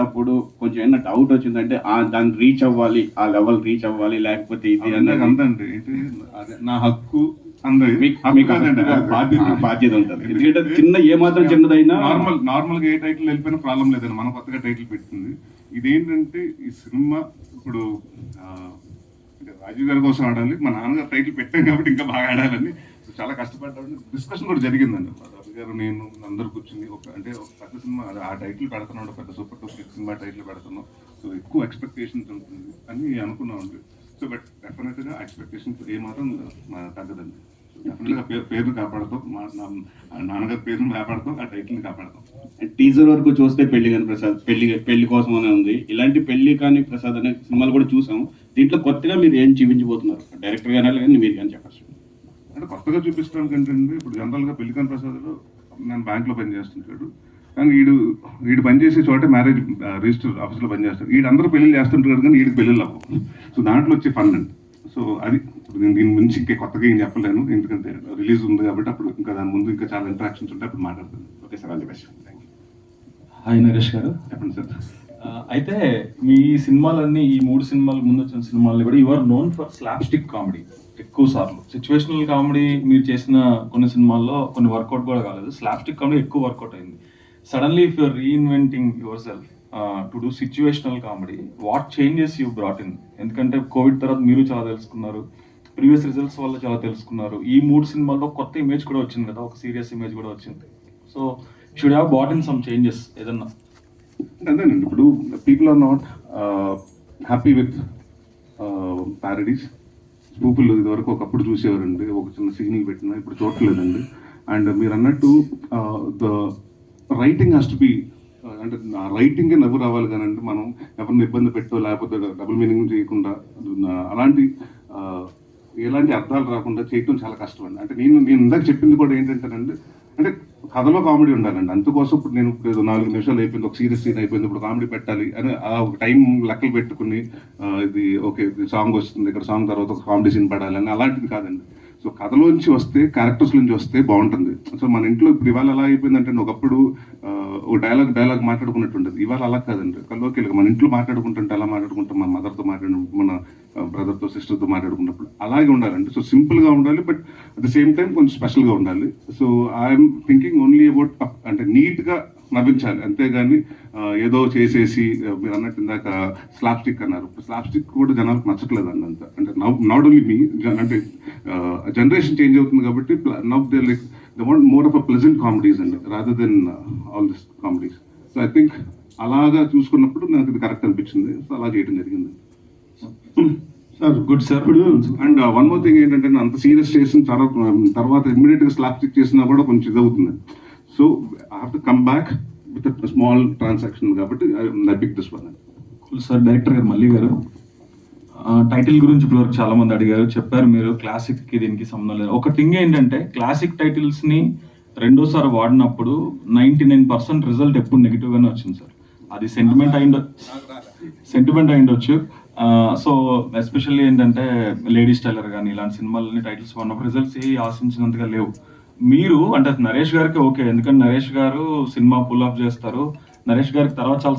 అప్పుడు కొంచెం ఏమైనా డౌట్ వచ్చిందంటే దాన్ని రీచ్ అవ్వాలి, ఆ లెవెల్ రీచ్ అవ్వాలి, లేకపోతే ఇది అనేది అందండి అదే నా హక్కు అందరి మీకు బాధ్యత ఉంటుంది. ఎందుకంటే చిన్న ఏమాత్రం చిన్నదైనా నార్మల్ గా ఏ టైటిల్ వెళ్ళిపోయినా ప్రాబ్లం లేదండి. మనం కొత్తగా టైటిల్ పెట్టింది ఇదేంటంటే ఈ సినిమా ఇప్పుడు రాజీవ్ గారి కోసం ఆడాలి, మా నాన్నగారు టైటిల్ పెట్టాం కాబట్టి ఇంకా బాగా ఆడాలని చాలా కష్టపడ్డాను. డిస్కషన్ కూడా జరిగిందండి. రవి గారు నేను అందరూ కూర్చుని ఒక పెద్ద సినిమా ఆ టైటిల్ పెడుతున్నాడు, పెద్ద సూపర్ టూప్ సినిమా టైటిల్ పెడుతున్నాం, సో ఎక్కువ ఎక్స్పెక్టేషన్స్ ఉంటుంది అని అనుకున్నామండి. సో బట్ డెఫినెట్ గా ఎక్స్పెక్టేషన్ ఏమాత్రం తగ్గదండి. డెఫినెట్ గా పేరును కాపాడతాం, మా నాన్నగారి పేరును కాపాడతాం, ఆ టైటిల్ని కాపాడతాం. టీజర్ వరకు చూస్తే పెళ్లి కాని ప్రసాద్ పెళ్లి కోసం అనే ఉంది. ఇలాంటి పెళ్లి కాని ప్రసాద్ అనే సినిమాలు కూడా చూసాం. దీంట్లో కొత్తగా మీరు ఏం చూపించబోతున్నారు? డైరెక్టర్ గానే కానీ మీరు కానీ చెప్పచ్చు. అంటే కొత్తగా చూపించడానికి ఏంటంటే ఇప్పుడు జనరల్ గా పెళ్లికాని ప్రసాద్లో నేను బ్యాంక్ లో పనిచేస్తుంటాడు, కానీ వీడు పనిచేసే చోట మ్యారేజ్ రిజిస్టర్ ఆఫీస్ లో పనిచేస్తాడు. అందరూ పెళ్లి చేస్తుంటారు కానీ వీడికి పెళ్లిళ్ళు అవ్వవు. సో దాంట్లో వచ్చే ఫండ్ అండి. సో అది నేను దీని గురించి ఇంకా కొత్తగా ఏం చెప్పలేను, ఎందుకంటే రిలీజ్ ఉంది కాబట్టి అప్పుడు ఇంకా దాని ముందు ఇంకా చాలా ఇంటరాక్షన్స్ ఉంటాయి, అప్పుడు మాట్లాడతాను. Okay sir, all the best. Thank you. Hi Naresh గారు. చెప్పండి సార్. అయితే మీ సినిమాలన్నీ ఈ 3 సినిమాలు ముందు వచ్చిన సినిమాలు కూడా your known for slapstick comedy. ఎక్కువ సార్లు సిచ్యువేషనల్ కామెడీ మీరు చేసిన కొన్ని సినిమాల్లో కొన్ని వర్కౌట్ కూడా కాలేదు, స్లాప్స్టిక్ కామెడీ ఎక్కువ వర్కౌట్ అయింది. Suddenly if you're reinventing your self to do situational comedy, what changes you brought in? ఎందుకంటే కోవిడ్ తర్వాత మీరు చాలా తెలుసుకున్నారు, ప్రీవియస్ రిజల్ట్స్ వల్ల చాలా తెలుసుకున్నారు. ఈ 3 సినిమాల్లో కొత్త ఇమేజ్ కూడా వచ్చింది కదా, ఒక సీరియస్ ఇమేజ్ కూడా వచ్చింది. So should have brought in some changes ఏదన్నా? అదేనండి, ఇప్పుడు people are not happy with parodies. స్పూపులు ఇదివరకు ఒకప్పుడు చూసేవారండి, ఒక చిన్న సిగ్నల్ పెట్టినా ఇప్పుడు చూడట్లేదండి. అండ్ మీరు అన్నట్టు the writing has to be, అంటే ఆ రైటింగే నవ్వు రావాలి కానండి, మనం ఎవరిని ఇబ్బంది పెట్టో లేకపోతే డబుల్ మీనింగ్ చేయకుండా అలాంటి ఎలాంటి అర్థాలు రాకుండా చేయటం చాలా కష్టం అండి. అంటే నేను ఇందాక చెప్పింది కూడా ఏంటంటేనండి, అంటే కథలో కామెడీ ఉండాలండి. అందుకోసం ఇప్పుడు నేను ఇప్పుడు 4 నిమిషాలు అయిపోయింది, ఒక సీరియస్ సీన్ అయిపోయింది, ఇప్పుడు కామెడీ పెట్టాలి అని ఒక టైం లెక్కలు పెట్టుకుని ఇది ఓకే సాంగ్ వస్తుంది, ఇక్కడ సాంగ్ తర్వాత ఒక కామెడీ సీన్ పడాలి అని అలాంటిది కాదండి. సో కథలోంచి వస్తే, క్యారెక్టర్స్ నుంచి వస్తే బాగుంటుంది. సో మన ఇంట్లో ఇప్పుడు ఇవాళ ఎలా అయిపోయిందంటే, ఒకప్పుడు ఒక డైలాగ్ మాట్లాడుకున్నట్టు ఉంటుంది, ఇవాళ అలా కాదండి. కల్లోకి మన ఇంట్లో మాట్లాడుకుంటుంటే ఎలా మాట్లాడుకుంటాం, మన మదర్తో మాట్లాడినప్పుడు, మన బ్రదర్తో సిస్టర్తో మాట్లాడుకున్నప్పుడు అలాగే ఉండాలండి. సో సింపుల్గా ఉండాలి, but at the same time కొంచెం స్పెషల్గా ఉండాలి. So I'm thinking only about అంటే నీట్గా నవ్వించాలి, అంతేగాని ఏదో చేసేసి మీరు అన్నట్టు ఇందాక స్లాప్స్టిక్ అన్నారు. స్లాప్స్టిక్ కూడా జనాలకు నచ్చట్లేదు అండి అంత. అంటే నాట్ ఓన్లీ మీ, అంటే జనరేషన్ చేంజ్ అవుతుంది కాబట్టి now they like they want more of a pleasant comedies అండి, rather then all this comedies. So I think అలాగా చూసుకున్నప్పుడు నాకు ఇది కరెక్ట్ అనిపించింది, సో అలా చేయడం జరిగింది. Sir good sir. And one more thing ఏంటంటే, అంత సీరియస్ చేసిన తర్వాత ఇమ్మీడియట్ గా స్లాప్స్టిక్ చేసినా కూడా కొంచెం ఇది అవుతుంది. So I have to come back with small transaction కాబట్టి I pick this one. Sir director గారు మల్లి గారు, టైటిల్ గురించి ఇప్పటివరకు చాలా మంది అడిగారు, చెప్పారు మీరు క్లాసిక్ కి దీనికి సంబంధం లేదు. ఒక థింగ్ ఏంటంటే, క్లాసిక్ టైటిల్స్ ని రెండోసారి వాడినప్పుడు 99% రిజల్ట్ ఎప్పుడు నెగిటివ్ గానే వచ్చింది సార్. అది సెంటిమెంట్ అయిండొచ్చు. సో ఎస్పెషల్లీ ఏంటంటే లేడీస్ టైలర్ కానీ ఇలాంటి సినిమాలని టైటిల్స్ వాడినప్పుడు రిజల్ట్స్ ఆశించినంతగా లేవు. మీరు అంటే నరేష్ గారికి ఓకే, ఎందుకంటే నరేష్ గారు సినిమా పుల్ ఆఫ్ చేస్తారు, నరేష్ గారికి తర్వాత చాలా